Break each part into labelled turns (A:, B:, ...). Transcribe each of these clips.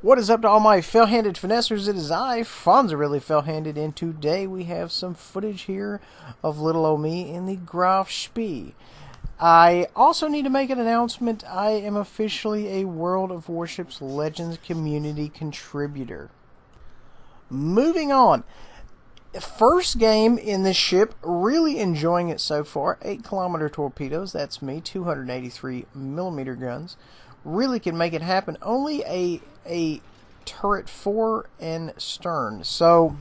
A: What is up to all my fell-handed finessers? It is I, Fonza, really fell-handed, and today we have some footage here of little old me in the Graf Spee. I also need to make an announcement. I am officially a World of Warships Legends community contributor. Moving on. First game in this ship, really enjoying it so far. 8-kilometer torpedoes, that's me, 283mm guns. Really can make it happen. Only a turret fore and stern, so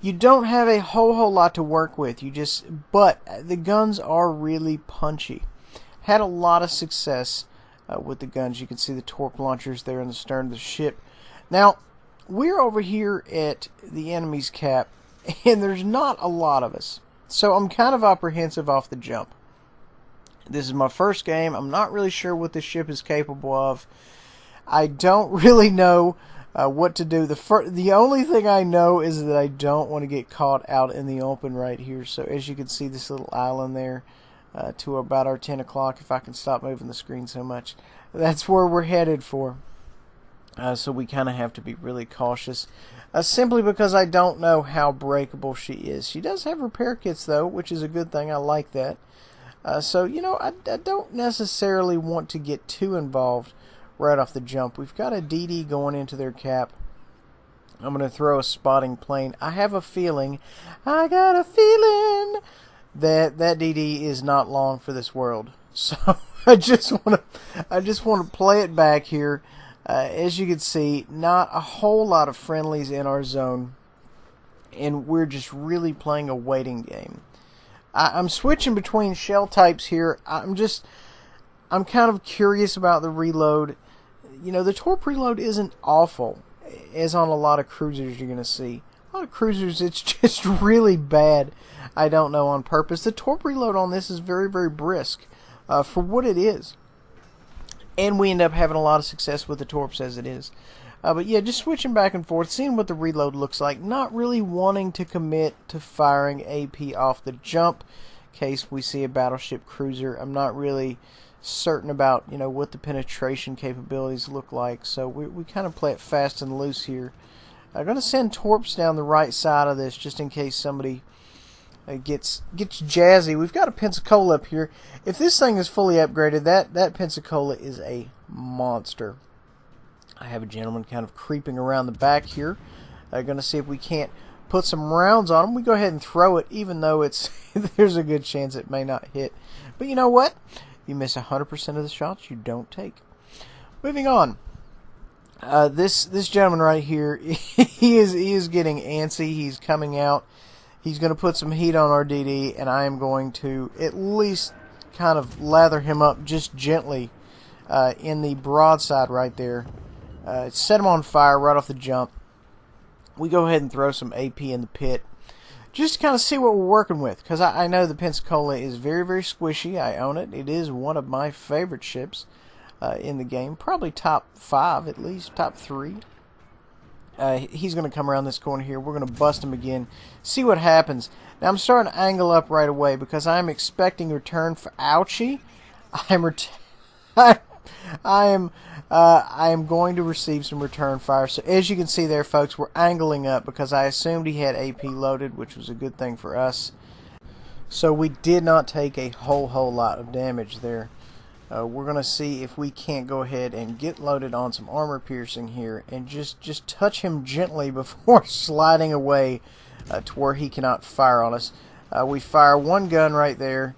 A: you don't have a whole lot to work with. But the guns are really punchy. Had a lot of success with the guns. You can see the torp launchers there in the stern of the ship. Now we're over here at the enemy's cap, and there's not a lot of us, so I'm kind of apprehensive off the jump. This is my first game. I'm not really sure what this ship is capable of. I don't really know what to do. The only thing I know is that I don't want to get caught out in the open right here. So as you can see, this little island there to about our 10 o'clock, if I can stop moving the screen so much, that's where we're headed for. So we kind of have to be really cautious, simply because I don't know how breakable she is. She does have repair kits, though, which is a good thing. I like that. So, you know, I don't necessarily want to get too involved right off the jump. We've got a DD going into their cap. I'm going to throw a spotting plane. I got a feeling that DD is not long for this world. So I just want to play it back here. As you can see, not a whole lot of friendlies in our zone, and we're just really playing a waiting game. I'm switching between shell types here. I'm kind of curious about the reload. You know, the torp reload isn't awful, as on a lot of cruisers you're going to see. A lot of cruisers, it's just really bad. I don't know, on purpose. The torp reload on this is very, very brisk for what it is. And we end up having a lot of success with the torps as it is. But yeah, just switching back and forth, seeing what the reload looks like. Not really wanting to commit to firing AP off the jump in case we see a battleship cruiser. I'm not really certain about, you know, what the penetration capabilities look like. So we kind of play it fast and loose here. I'm going to send torps down the right side of this just in case somebody gets jazzy. We've got a Pensacola up here. If this thing is fully upgraded, that Pensacola is a monster. I have a gentleman kind of creeping around the back here. Going to see if we can't put some rounds on him. We go ahead and throw it, even though there's a good chance it may not hit. But you know what? You miss 100% of the shots you don't take. Moving on. This gentleman right here, he is getting antsy. He's coming out. He's going to put some heat on our DD, and I am going to at least kind of lather him up just gently in the broadside right there. Set him on fire right off the jump. We go ahead and throw some AP in the pit, just to kind of see what we're working with, because I know the Pensacola is very, very squishy. I own it. It is one of my favorite ships in the game, probably top 5 at least, top 3. He's going to come around this corner here. We're going to bust him again, see what happens. Now I'm starting to angle up right away because I'm expecting return for ouchie. I am going to receive some return fire. So as you can see there, folks, we're angling up because I assumed he had AP loaded, which was a good thing for us. So we did not take a whole lot of damage there. We're going to see if we can't go ahead and get loaded on some armor piercing here and just touch him gently before sliding away to where he cannot fire on us. We fire one gun right there,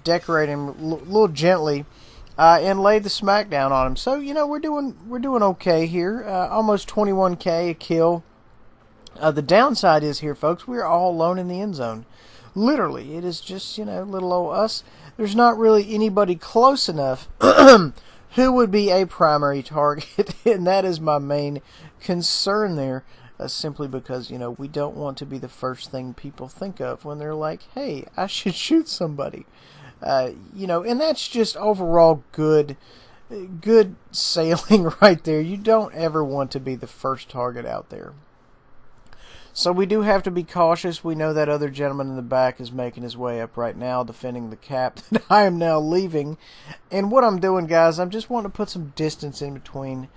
A: decorate him a little gently, and laid the smackdown on him. So, you know, we're doing okay here. Almost 21k a kill. The downside is here, folks, we're all alone in the end zone. Literally, it is just, you know, little old us. There's not really anybody close enough who would be a primary target, and that is my main concern there. Simply because, you know, we don't want to be the first thing people think of when they're like, hey, I should shoot somebody. You know, and that's just overall good sailing right there. You don't ever want to be the first target out there. So we do have to be cautious. We know that other gentleman in the back is making his way up right now, defending the cap that I am now leaving. And what I'm doing, guys, I'm just wanting to put some distance in between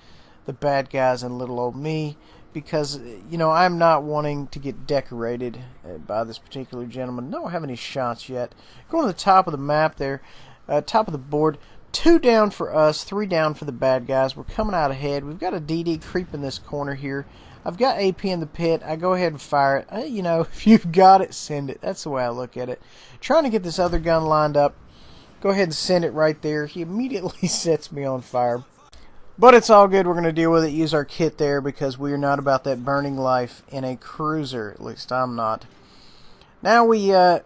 A: the bad guys and little old me, because, you know, I'm not wanting to get decorated by this particular gentleman. Don't have any shots yet. Going to the top of the map there, top of the board. 2 down for us, 3 down for the bad guys. We're coming out ahead. We've got a DD creeping this corner here. I've got AP in the pit. I go ahead and fire it. You know, if you've got it, send it. That's the way I look at it. Trying to get this other gun lined up. Go ahead and send it right there. He immediately sets me on fire. But it's all good. We're going to deal with it. Use our kit there because we are not about that burning life in a cruiser. At least I'm not. Now we're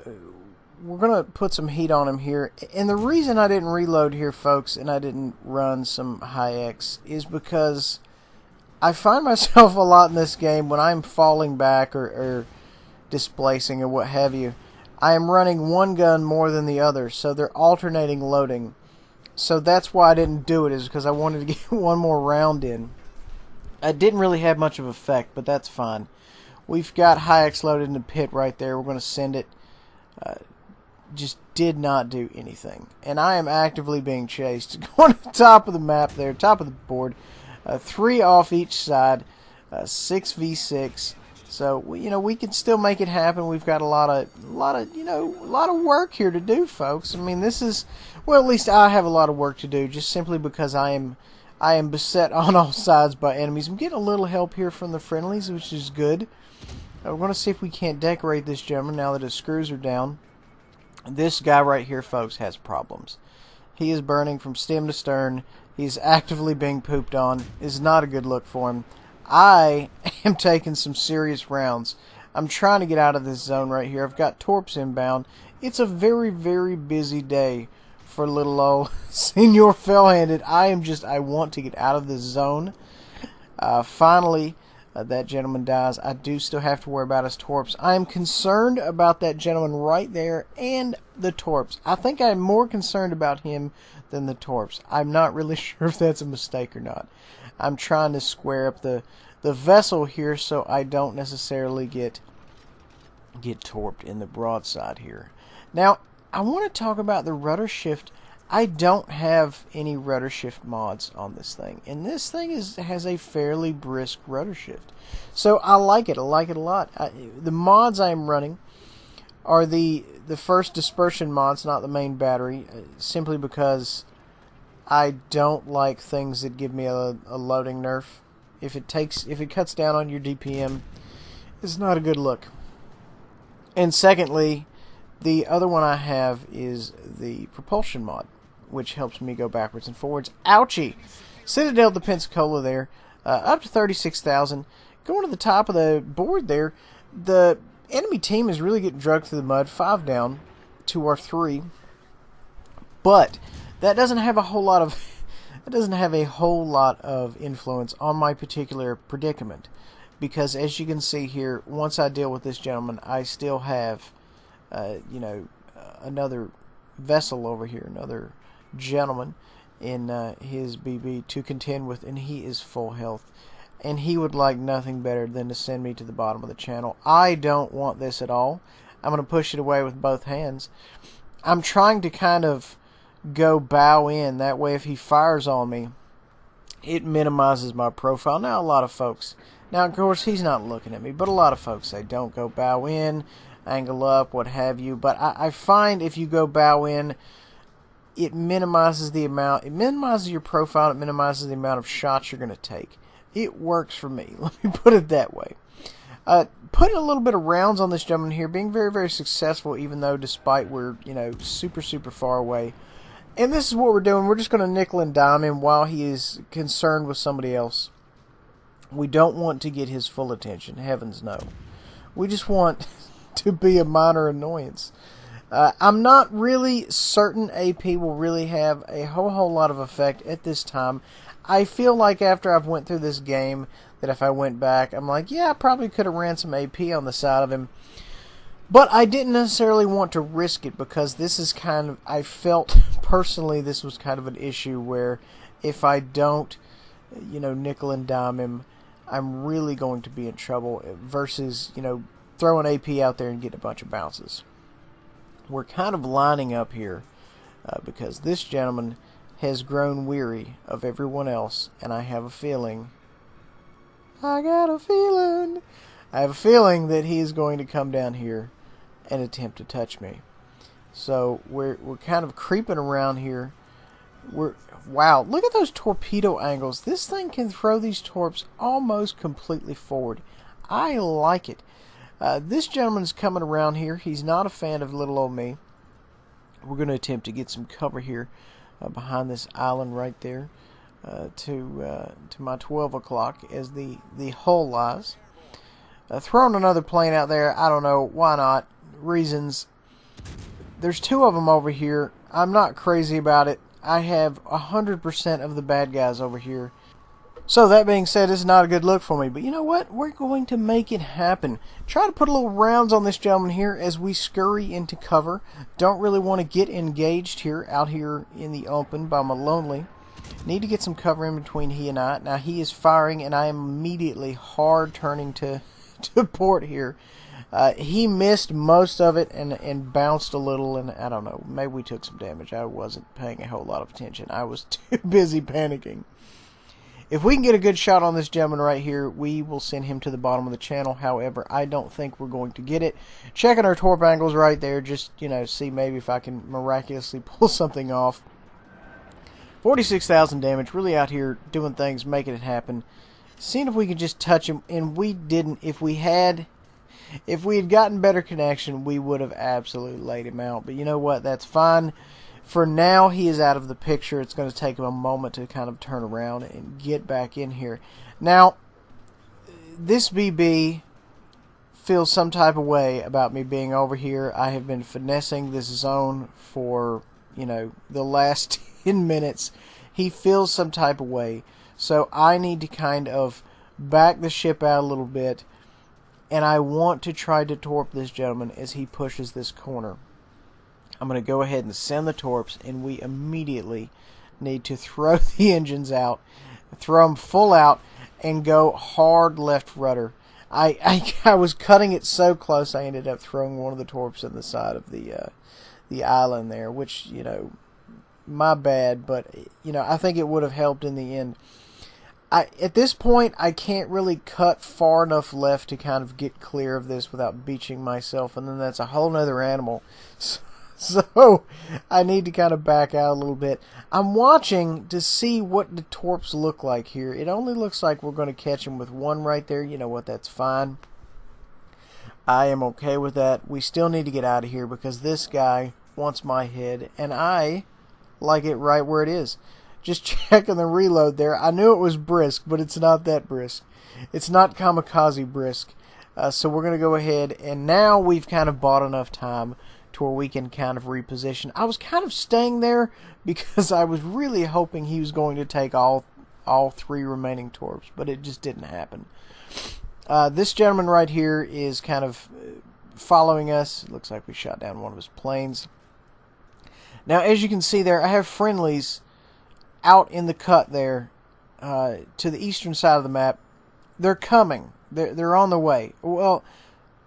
A: going to put some heat on him here. And the reason I didn't reload here, folks, and I didn't run some high X is because I find myself a lot in this game when I'm falling back or displacing or what have you. I am running one gun more than the other, so they're alternating loading. So that's why I didn't do it, is because I wanted to get one more round in. It didn't really have much of an effect, but that's fine. We've got high X loaded in the pit right there. We're going to send it. Just did not do anything. And I am actively being chased. Going to the top of the map there, top of the board. 3 off each side. 6v6. So we can still make it happen. We've got a lot of work here to do, folks. I mean, this is, well, at least I have a lot of work to do, just simply because I am beset on all sides by enemies. I'm getting a little help here from the friendlies, which is good. We're going to see if we can't decorate this gentleman now that his screws are down. This guy right here, folks, has problems. He is burning from stem to stern. He's actively being pooped on. It's not a good look for him. I am taking some serious rounds. I'm trying to get out of this zone right here. I've got torps inbound. It's a very, very busy day for little old Senor Fell-Handed. I want to get out of this zone. Finally, that gentleman dies. I do still have to worry about his torps. I am concerned about that gentleman right there and the torps. I think I'm more concerned about him than the torps. I'm not really sure if that's a mistake or not. I'm trying to square up the vessel here so I don't necessarily get torped in the broadside here. Now, I want to talk about the rudder shift. I don't have any rudder shift mods on this thing, and this thing has a fairly brisk rudder shift. So I like it. I like it a lot. The mods I'm running are the first dispersion mods, not the main battery, simply because I don't like things that give me a loading nerf. If it cuts down on your DPM, it's not a good look. And secondly, the other one I have is the propulsion mod, which helps me go backwards and forwards. Ouchie! Citadel de Pensacola there, up to 36,000. Going to the top of the board there, the enemy team is really getting drugged through the mud. 5 down to our 3. But that doesn't have a whole lot of influence on my particular predicament, because as you can see here, once I deal with this gentleman, I still have another vessel over here, another gentleman in his BB to contend with, and he is full health, and he would like nothing better than to send me to the bottom of the channel. I don't want this at all. I'm going to push it away with both hands. I'm trying to kind of go bow in. That way, if he fires on me, it minimizes my profile. Now, a lot of folks, now of course he's not looking at me, but a lot of folks say don't go bow in, angle up, what have you. But I find if you go bow in, it minimizes the amount, it minimizes your profile, it minimizes the amount of shots you're going to take. It works for me. Let me put it that way. Putting a little bit of rounds on this gentleman here, being very, very successful, even though despite we're, super, super far away. And this is what we're doing. We're just going to nickel and dime him while he is concerned with somebody else. We don't want to get his full attention. Heavens no. We just want to be a minor annoyance. I'm not really certain AP will really have a whole lot of effect at this time. I feel like after I've went through this game that if I went back, I'm like, yeah, I probably could have ran some AP on the side of him. But I didn't necessarily want to risk it, because this is kind of, I felt personally this was kind of an issue where if I don't, nickel and dime him, I'm really going to be in trouble versus, throwing AP out there and getting a bunch of bounces. We're kind of lining up here because this gentleman has grown weary of everyone else, and I have a feeling. I have a feeling that he is going to come down here and attempt to touch me. So we're kind of creeping around here. Wow, look at those torpedo angles. This thing can throw these torps almost completely forward. I like it. This gentleman's coming around here. He's not a fan of little old me. We're going to attempt to get some cover here behind this island right there to my 12 o'clock as the hull lies. Throwing another plane out there, I don't know, why not? Reasons. There's 2 of them over here. I'm not crazy about it. I have 100% of the bad guys over here. So that being said, it's not a good look for me. But you know what? We're going to make it happen. Try to put a little rounds on this gentleman here as we scurry into cover. Don't really want to get engaged here, out here in the open by my lonely. Need to get some cover in between he and I. Now he is firing and I am immediately hard turning to port here. He missed most of it and bounced a little, and I don't know, maybe we took some damage. I wasn't paying a whole lot of attention. I was too busy panicking. If we can get a good shot on this gentleman right here, we will send him to the bottom of the channel. However, I don't think we're going to get it. Checking our torp angles right there, just, see maybe if I can miraculously pull something off. 46,000 damage, really out here doing things, making it happen. Seeing if we could just touch him, and we didn't. If we had gotten better connection, we would have absolutely laid him out. But you know what? That's fine. For now, he is out of the picture. It's going to take him a moment to kind of turn around and get back in here. Now, this BB feels some type of way about me being over here. I have been finessing this zone for, the last 10 minutes. He feels some type of way. So I need to kind of back the ship out a little bit. And I want to try to torp this gentleman as he pushes this corner. I'm going to go ahead and send the torps, and we immediately need to throw the engines out, throw them full out, and go hard left rudder. I was cutting it so close I ended up throwing one of the torps in the side of the island there, which, my bad, but, I think it would have helped in the end. At this point, I can't really cut far enough left to kind of get clear of this without beaching myself, and then that's a whole nother animal. So I need to kind of back out a little bit. I'm watching to see what the torps look like here. It only looks like we're going to catch him with one right there. You know what? That's fine. I am okay with that. We still need to get out of here because this guy wants my head, and I like it right where it is. Just checking the reload there. I knew it was brisk, but it's not that brisk. It's not kamikaze brisk. So we're going to go ahead, and now we've kind of bought enough time to where we can kind of reposition. I was kind of staying there because I was really hoping he was going to take all 3 remaining torps, but it just didn't happen. This gentleman right here is kind of following us. It looks like we shot down one of his planes. Now, as you can see there, I have friendlies out in the cut there to the eastern side of the map. They're coming. They're on their way. Well,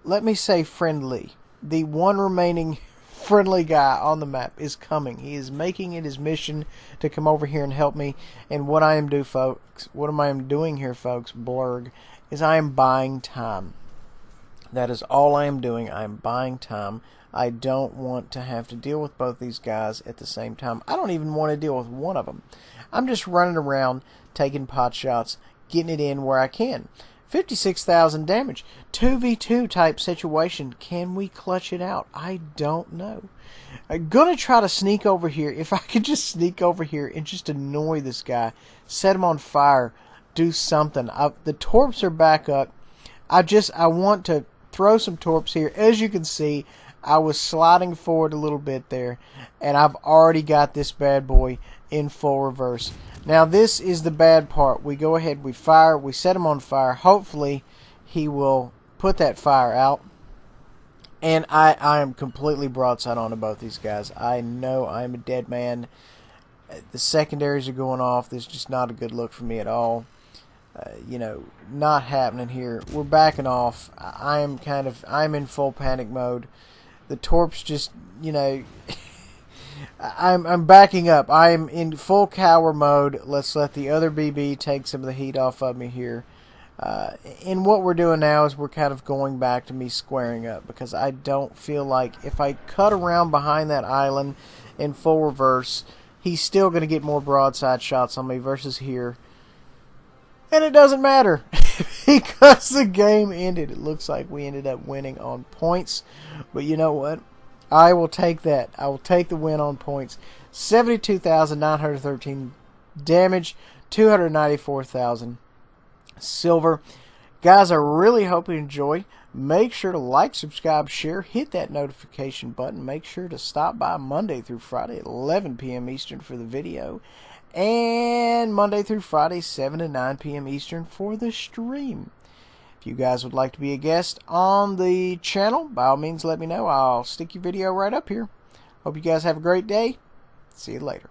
A: let me say friendly. The one remaining friendly guy on the map is coming. He is making it his mission to come over here and help me. And what I am doing here, folks, blurg, is I am buying time. That is all I am doing. I am buying time. I don't want to have to deal with both these guys at the same time. I don't even want to deal with one of them. I'm just running around, taking pot shots, getting it in where I can. 56,000 damage. 2v2 type situation. Can we clutch it out? I don't know. I'm going to try to sneak over here. If I could just sneak over here and just annoy this guy, set him on fire, do something. The torps are back up. I want to throw some torps here. As you can see, I was sliding forward a little bit there, and I've already got this bad boy in full reverse. Now, this is the bad part. We go ahead, we fire, we set him on fire. Hopefully, he will put that fire out. And I am completely broadside on to both these guys. I know I'm a dead man. The secondaries are going off. This is just not a good look for me at all. Not happening here. We're backing off. I'm in full panic mode. The torps just, I'm backing up. I'm in full cower mode. Let's let the other BB take some of the heat off of me here. And what we're doing now is we're kind of going back to me squaring up, because I don't feel like if I cut around behind that island in full reverse, he's still going to get more broadside shots on me versus here. And it doesn't matter because the game ended. It looks like we ended up winning on points. But you know what? I will take that. I will take the win on points. 72,913 damage, 294,000 silver. Guys, I really hope you enjoy. Make sure to like, subscribe, share, hit that notification button. Make sure to stop by Monday through Friday at 11 p.m. Eastern for the video. And Monday through Friday, 7 to 9 p.m. Eastern for the stream. If you guys would like to be a guest on the channel, by all means let me know. I'll stick your video right up here. Hope you guys have a great day. See you later.